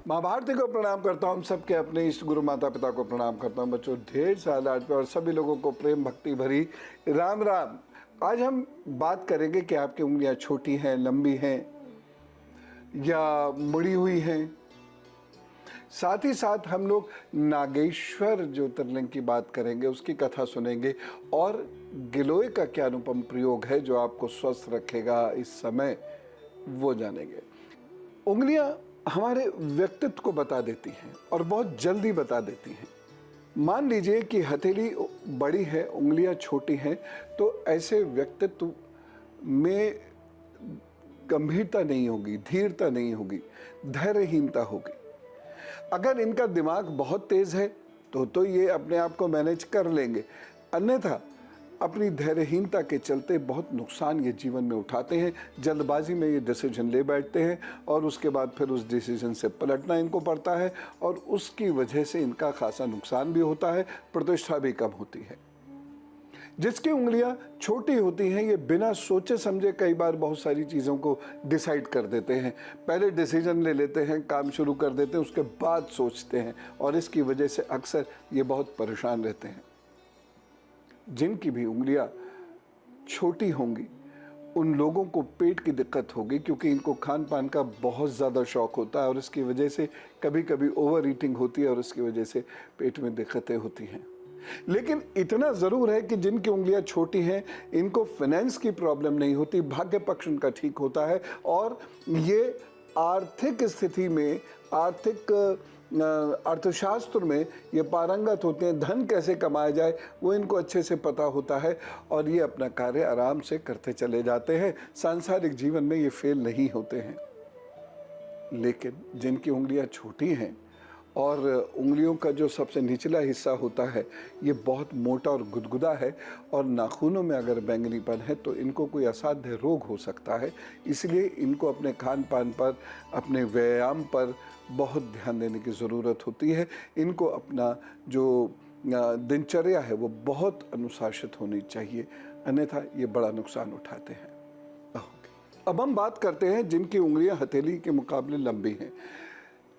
माँ भारती को प्रणाम करता हूँ, सबके अपने इष्ट गुरु माता पिता को प्रणाम करता हूँ। बच्चों ढेर सारा आज पे और सभी लोगों को प्रेम भक्ति भरी राम राम। आज हम बात करेंगे कि आपकी उंगलियाँ छोटी हैं, लंबी हैं या मुड़ी हुई हैं। साथ ही साथ हम लोग नागेश्वर ज्योतिर्लिंग की बात करेंगे, उसकी कथा सुनेंगे और गिलोय का क्या अनुपम प्रयोग है जो आपको स्वस्थ रखेगा इस समय, वो जानेंगे। उंगलियां हमारे व्यक्तित्व को बता देती हैं और बहुत जल्दी बता देती हैं। मान लीजिए कि हथेली बड़ी है, उंगलियां छोटी हैं, तो ऐसे व्यक्तित्व में गंभीरता नहीं होगी, धीरता नहीं होगी, धैर्यहीनता होगी। अगर इनका दिमाग बहुत तेज है तो ये अपने आप को मैनेज कर लेंगे, अन्यथा अपनी धैर्यहीनता के चलते बहुत नुकसान ये जीवन में उठाते हैं। जल्दबाजी में ये डिसीजन ले बैठते हैं और उसके बाद फिर उस डिसीजन से पलटना इनको पड़ता है और उसकी वजह से इनका खासा नुकसान भी होता है, प्रतिष्ठा भी कम होती है। जिसकी उंगलियां छोटी होती हैं ये बिना सोचे समझे कई बार बहुत सारी चीज़ों को डिसाइड कर देते हैं। पहले डिसीजन ले लेते हैं, काम शुरू कर देते हैं, उसके बाद सोचते हैं और इसकी वजह से अक्सर ये बहुत परेशान रहते हैं। जिनकी भी उंगलियां छोटी होंगी उन लोगों को पेट की दिक्कत होगी, क्योंकि इनको खान पान का बहुत ज़्यादा शौक़ होता है और इसकी वजह से कभी कभी ओवर ईटिंग होती है और इसकी वजह से पेट में दिक्कतें होती हैं। लेकिन इतना ज़रूर है कि जिनकी उंगलियां छोटी हैं इनको फाइनेंस की प्रॉब्लम नहीं होती, भाग्य पक्ष उनका ठीक होता है और ये आर्थिक स्थिति में, अर्थशास्त्र में ये पारंगत होते हैं। धन कैसे कमाया जाए वो इनको अच्छे से पता होता है और ये अपना कार्य आराम से करते चले जाते हैं। सांसारिक जीवन में ये फेल नहीं होते हैं। लेकिन जिनकी उंगलियां छोटी हैं और उंगलियों का जो सबसे निचला हिस्सा होता है ये बहुत मोटा और गुदगुदा है और नाखूनों में अगर बैंगनीपन है तो इनको कोई असाध्य रोग हो सकता है। इसलिए इनको अपने खान पान पर, अपने व्यायाम पर बहुत ध्यान देने की ज़रूरत होती है। इनको अपना जो दिनचर्या है वो बहुत अनुशासित होनी चाहिए, अन्यथा ये बड़ा नुकसान उठाते हैं। अब हम बात करते हैं जिनकी उंगलियां हथेली के मुकाबले लंबी हैं।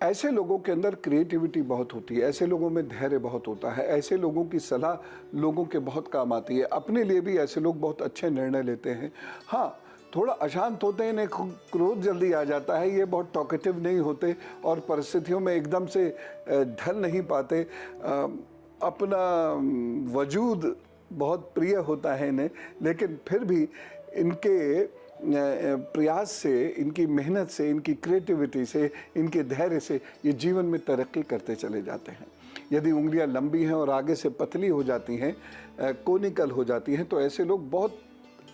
ऐसे लोगों के अंदर क्रिएटिविटी बहुत होती है, ऐसे लोगों में धैर्य बहुत होता है, ऐसे लोगों की सलाह लोगों के बहुत काम आती है। अपने लिए भी ऐसे लोग बहुत अच्छे निर्णय लेते हैं। हाँ, थोड़ा अशांत होते हैं, इन्हें क्रोध जल्दी आ जाता है, ये बहुत टॉकेटिव नहीं होते और परिस्थितियों में एकदम से ढल नहीं पाते। अपना वजूद बहुत प्रिय होता है इन्हें, लेकिन फिर भी इनके प्रयास से, इनकी मेहनत से, इनकी क्रिएटिविटी से, इनके धैर्य से ये जीवन में तरक्की करते चले जाते हैं। यदि उंगलियां लंबी हैं और आगे से पतली हो जाती हैं, कोनिकल हो जाती हैं, तो ऐसे लोग बहुत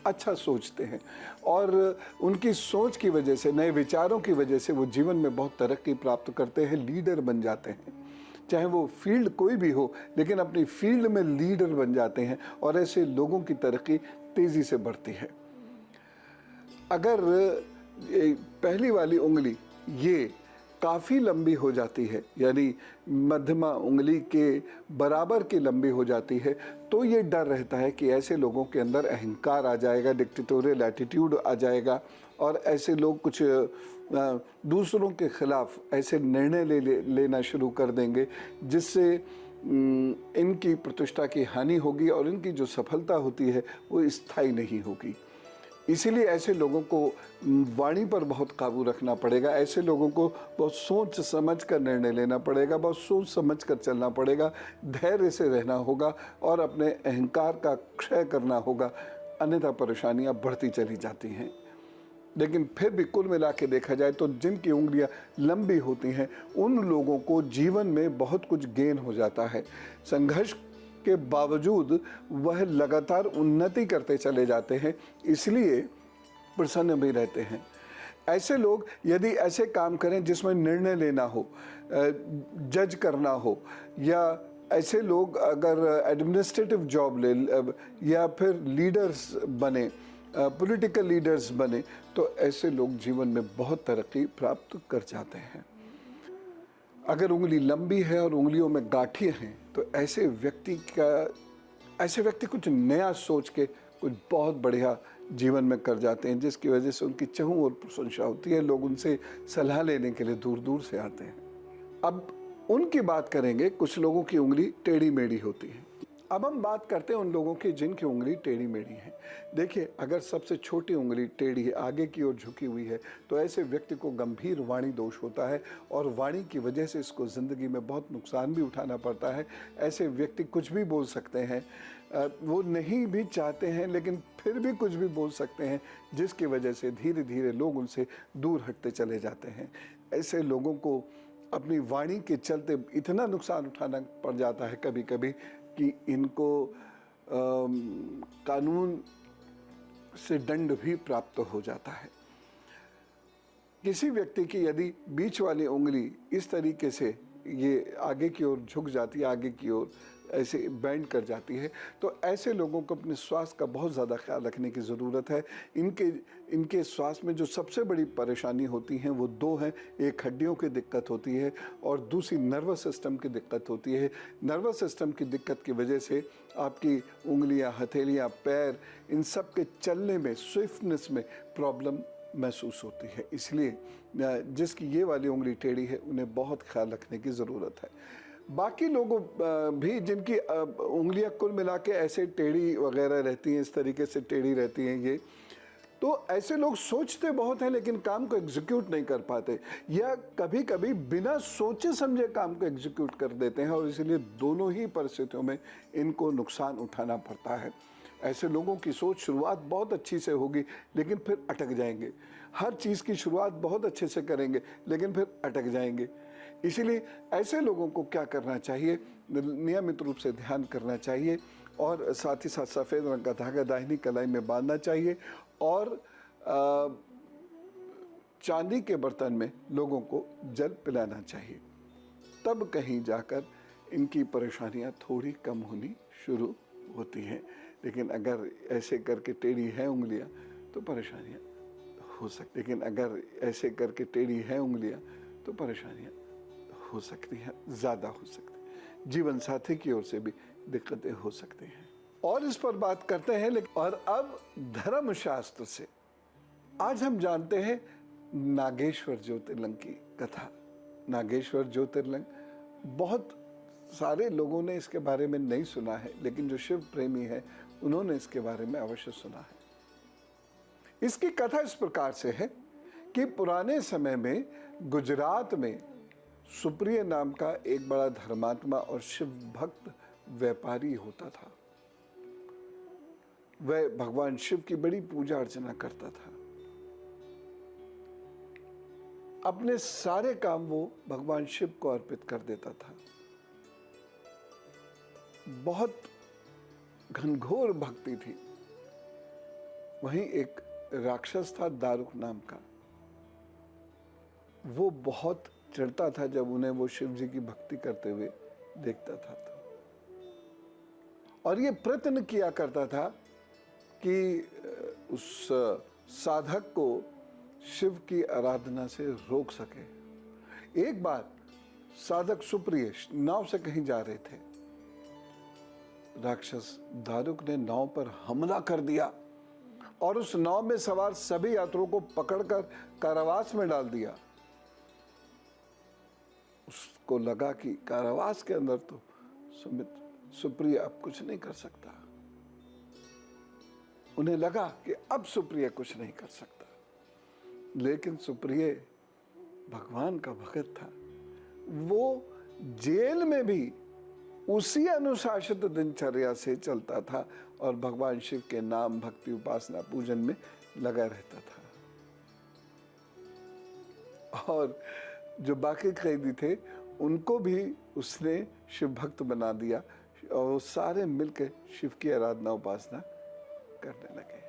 अच्छा सोचते हैं और उनकी सोच की वजह से, नए विचारों की वजह से वो जीवन में बहुत तरक्की प्राप्त करते हैं, लीडर बन जाते हैं। चाहे वो फील्ड कोई भी हो, लेकिन अपनी फील्ड में लीडर बन जाते हैं और ऐसे लोगों की तरक्की तेज़ी से बढ़ती है। अगर पहली वाली उंगली ये काफ़ी लंबी हो जाती है, यानी मध्यमा उंगली के बराबर की लंबी हो जाती है, तो ये डर रहता है कि ऐसे लोगों के अंदर अहंकार आ जाएगा, डिक्टेटोरियल एटीट्यूड आ जाएगा और ऐसे लोग कुछ दूसरों के खिलाफ ऐसे निर्णय लेना शुरू कर देंगे जिससे इनकी प्रतिष्ठा की हानि होगी और इनकी जो सफलता होती है वो स्थायी नहीं होगी। इसीलिए ऐसे लोगों को वाणी पर बहुत काबू रखना पड़ेगा। ऐसे लोगों को बहुत सोच समझ कर निर्णय लेना पड़ेगा, बहुत सोच समझ कर चलना पड़ेगा, धैर्य से रहना होगा और अपने अहंकार का क्षय करना होगा, अन्यथा परेशानियां बढ़ती चली जाती हैं। लेकिन फिर भी कुल मिला के देखा जाए तो जिनकी उंगलियां लंबी होती हैं उन लोगों को जीवन में बहुत कुछ गेन हो जाता है। संघर्ष के बावजूद वह लगातार उन्नति करते चले जाते हैं, इसलिए प्रसन्न भी रहते हैं। ऐसे लोग यदि ऐसे काम करें जिसमें निर्णय लेना हो, जज करना हो, या ऐसे लोग अगर एडमिनिस्ट्रेटिव जॉब ले या फिर लीडर्स बने, पॉलिटिकल लीडर्स बने, तो ऐसे लोग जीवन में बहुत तरक्की प्राप्त कर जाते हैं। अगर उंगली लंबी है और उंगलियों में गांठें हैं तो ऐसे व्यक्ति कुछ नया सोच के कुछ बहुत बढ़िया जीवन में कर जाते हैं, जिसकी वजह से उनकी चहुं ओर प्रशंसा होती है। लोग उनसे सलाह लेने के लिए दूर दूर से आते हैं। अब उनकी बात करेंगे। कुछ लोगों की उंगली टेढ़ी मेढ़ी होती है। अब हम बात करते हैं उन लोगों की जिनकी उंगली टेढ़ी मेढ़ी है। देखिए, अगर सबसे छोटी उंगली टेढ़ी है, आगे की ओर झुकी हुई है, तो ऐसे व्यक्ति को गंभीर वाणी दोष होता है और वाणी की वजह से इसको ज़िंदगी में बहुत नुकसान भी उठाना पड़ता है। ऐसे व्यक्ति कुछ भी बोल सकते हैं, वो नहीं भी चाहते हैं लेकिन फिर भी कुछ भी बोल सकते हैं, जिसकी वजह से धीरे धीरे लोग उनसे दूर हटते चले जाते हैं। ऐसे लोगों को अपनी वाणी के चलते इतना नुकसान उठाना पड़ जाता है कभी कभी कि इनको कानून से दंड भी प्राप्त हो जाता है। किसी व्यक्ति की यदि बीच वाली उंगली इस तरीके से ये आगे की ओर झुक जाती है, आगे की ओर ऐसे बेंड कर जाती है, तो ऐसे लोगों को अपने स्वास्थ्य का बहुत ज़्यादा ख्याल रखने की ज़रूरत है। इनके स्वास्थ्य में जो सबसे बड़ी परेशानी होती हैं वो दो हैं। एक हड्डियों की दिक्कत होती है और दूसरी नर्वस सिस्टम की दिक्कत होती है। नर्वस सिस्टम की दिक्कत की वजह से आपकी उंगलियां, हथेलियां, पैर, इन सब के चलने में, स्विफ्टनेस में प्रॉब्लम महसूस होती है। इसलिए जिसकी ये वाली उंगली टेढ़ी है उन्हें बहुत ख्याल रखने की ज़रूरत है। बाकी लोगों भी जिनकी उंगलियां कुल मिला के ऐसे टेढ़ी वगैरह रहती हैं, इस तरीके से टेढ़ी रहती हैं ये, तो ऐसे लोग सोचते बहुत हैं लेकिन काम को एग्जीक्यूट नहीं कर पाते, या कभी कभी बिना सोचे समझे काम को एग्जीक्यूट कर देते हैं और इसलिए दोनों ही परिस्थितियों में इनको नुकसान उठाना पड़ता है। ऐसे लोगों की सोच शुरुआत बहुत अच्छी से होगी लेकिन फिर अटक जाएंगे। हर चीज़ की शुरुआत बहुत अच्छे से करेंगे लेकिन फिर अटक जाएंगे। इसीलिए ऐसे लोगों को क्या करना चाहिए, नियमित रूप से ध्यान करना चाहिए और साथ ही साथ सफ़ेद रंग का धागा दाहिनी कलाई में बांधना चाहिए और चांदी के बर्तन में लोगों को जल पिलाना चाहिए। तब कहीं जाकर इनकी परेशानियां थोड़ी कम होनी शुरू होती हैं। लेकिन अगर ऐसे करके टेढ़ी है उंगलियां तो परेशानियां हो सकती, लेकिन अगर ऐसे करके टेढ़ी है उंगलियां तो परेशानियां हो सकती हैं, ज़्यादा हो सकती हैं। जीवन साथी की ओर से भी दिक्कतें हो सकती हैं और इस पर बात करते हैं। लेकिन और अब धर्मशास्त्र से आज हम जानते हैं नागेश्वर ज्योतिर्लिंग की कथा। नागेश्वर ज्योतिर्लिंग बहुत सारे लोगों ने इसके बारे में नहीं सुना है, लेकिन जो शिव प्रेमी है उन्होंने इसके बारे में अवश्य सुना है। इसकी कथा इस प्रकार से है कि पुराने समय में गुजरात में सुप्रिय नाम का एक बड़ा धर्मात्मा और शिव भक्त व्यापारी होता था। वह भगवान शिव की बड़ी पूजा अर्चना करता था। अपने सारे काम वो भगवान शिव को अर्पित कर देता था। बहुत घनघोर भक्ति थी। वहीं एक राक्षस था दारुक नाम का। वो बहुत चिढ़ता था जब उन्हें वो शिव जी की भक्ति करते हुए देखता था और ये प्रयत्न किया करता था कि उस साधक को शिव की आराधना से रोक सके। एक बार साधक सुप्रिय नाव से कहीं जा रहे थे। राक्षस दारुक ने नाव पर हमला कर दिया और उस नाव में सवार सभी यात्रियों को पकड़कर कारावास में डाल दिया। उसको लगा कि कारावास के अंदर तो सुप्रिय अब कुछ नहीं कर सकता। उन्हें लगा कि अब सुप्रिय कुछ नहीं कर सकता, लेकिन सुप्रिय भगवान का भक्त था। वो जेल में भी उसी अनुशासित दिनचर्या से चलता था और भगवान शिव के नाम, भक्ति, उपासना, पूजन में लगा रहता था। और जो बाकी कैदी थे उनको भी उसने शिव भक्त बना दिया और वो सारे मिलकर शिव की आराधना, उपासना करने लगे।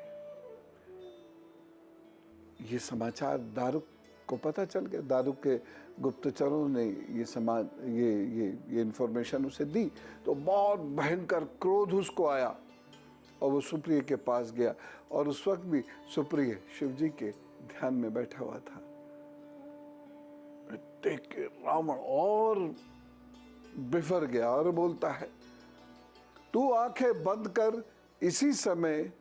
ये समाचार दारुक को पता चल गया। दारुक के गुप्तचरों ने ये इंफॉर्मेशन उसे दी तो बहुत भयंकर क्रोध उसको आया और वो सुप्रिय के पास गया और उस वक्त भी सुप्रिय शिव जी के ध्यान में बैठा हुआ था। देख के रावण और बिफर गया और बोलता है, तू आंखें बंद कर इसी समय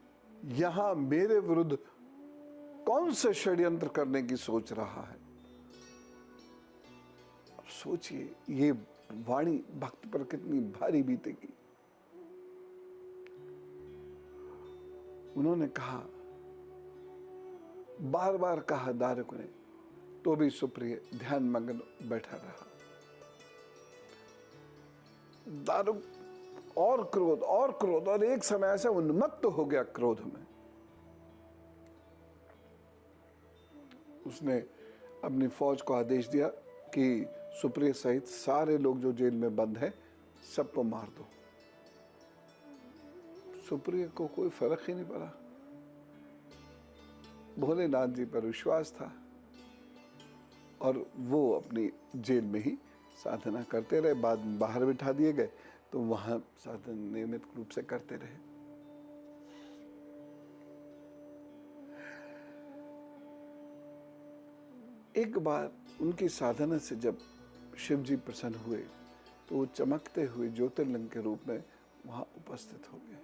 यहां मेरे विरुद्ध कौन से षड्यंत्र करने की सोच रहा है। सोचिए ये वाणी भक्त पर कितनी भारी बीतेगी। उन्होंने कहा, बार बार कहा दारुक ने, तो भी सुप्रिय ध्यान मग्न बैठा रहा। दारुक और क्रोध और एक समय ऐसे उन्मत्त हो गया क्रोध में। उसने अपनी फौज को आदेश दिया कि सुप्रिय सहित सारे लोग जो जेल में बंद हैं सबको मार दो। सुप्रिय को कोई फर्क ही नहीं पड़ा। भोलेनाथ जी पर विश्वास था और वो अपनी जेल में ही साधना करते रहे। बाद में बाहर बिठा दिए गए तो वहां साधन नियमित रूप से करते रहे। एक बार उनकी साधना से जब शिव जी प्रसन्न हुए तो वो चमकते हुए ज्योतिर्लिंग के रूप में वहां उपस्थित हो गए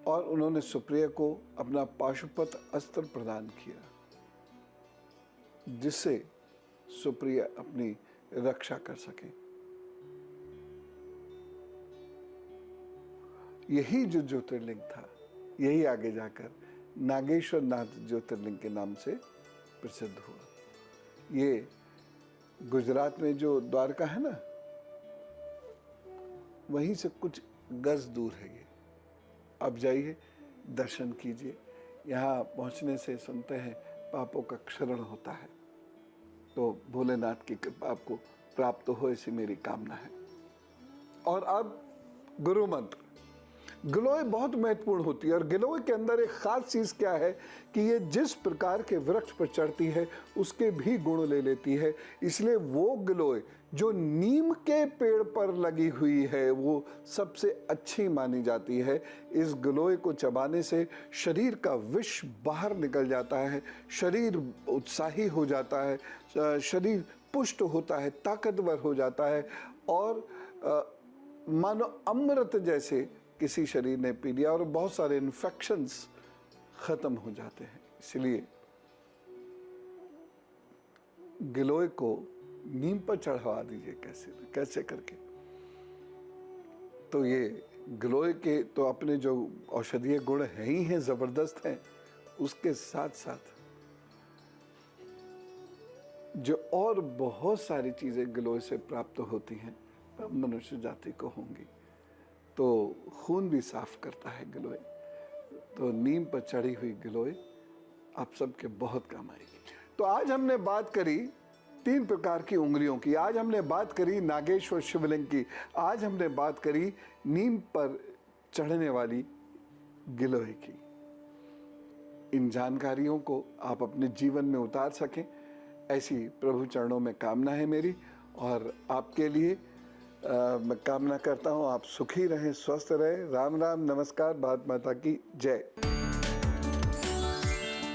और उन्होंने सुप्रिया को अपना पाशुपत अस्त्र प्रदान किया, जिससे सुप्रिया अपनी रक्षा कर सके। यही जो ज्योतिर्लिंग था, यही आगे जाकर नागेश्वर नाथ ज्योतिर्लिंग के नाम से प्रसिद्ध हुआ। ये गुजरात में जो द्वारका है ना, वहीं से कुछ गज दूर है ये। अब जाइए, दर्शन कीजिए। यहाँ पहुँचने से सुनते हैं पापों का क्षरण होता है, तो भोलेनाथ की कृपा आपको प्राप्त हो, ऐसी मेरी कामना है। और अब गुरु मंत्र। गिलोय बहुत महत्वपूर्ण होती है और गिलोय के अंदर एक खास चीज क्या है कि ये जिस प्रकार के वृक्ष पर चढ़ती है उसके भी गुण ले लेती है। इसलिए वो गिलोय जो नीम के पेड़ पर लगी हुई है वो सबसे अच्छी मानी जाती है। इस गिलोय को चबाने से शरीर का विष बाहर निकल जाता है, शरीर उत्साही हो जाता है, शरीर पुष्ट होता है, ताकतवर हो जाता है और मानो अमृत जैसे किसी शरीर ने पी लिया और बहुत सारे इन्फेक्शंस खत्म हो जाते हैं। इसलिए गिलोय को नीम पर चढ़वा दीजिए कैसे करके। तो ये गिलोय के तो अपने जो औषधीय गुण हैं ही हैं, जबरदस्त हैं, उसके साथ साथ जो और बहुत सारी चीजें गिलोय से प्राप्त होती हैं मनुष्य जाति को होंगी। तो खून भी साफ करता है गिलोय। तो नीम पर चढ़ी हुई गिलोय आप सबके बहुत काम आएगी। तो आज हमने बात करी 3 प्रकार की उंगलियों की, आज हमने बात करी नागेश्वर शिवलिंग की, आज हमने बात करी नीम पर चढ़ने वाली गिलोय की। इन जानकारियों को आप अपने जीवन में उतार सकें, ऐसी प्रभु चरणों में कामना है मेरी। और आपके लिए मैं कामना करता हूँ आप सुखी रहें, स्वस्थ रहें। राम राम, नमस्कार, भारत माता की जय।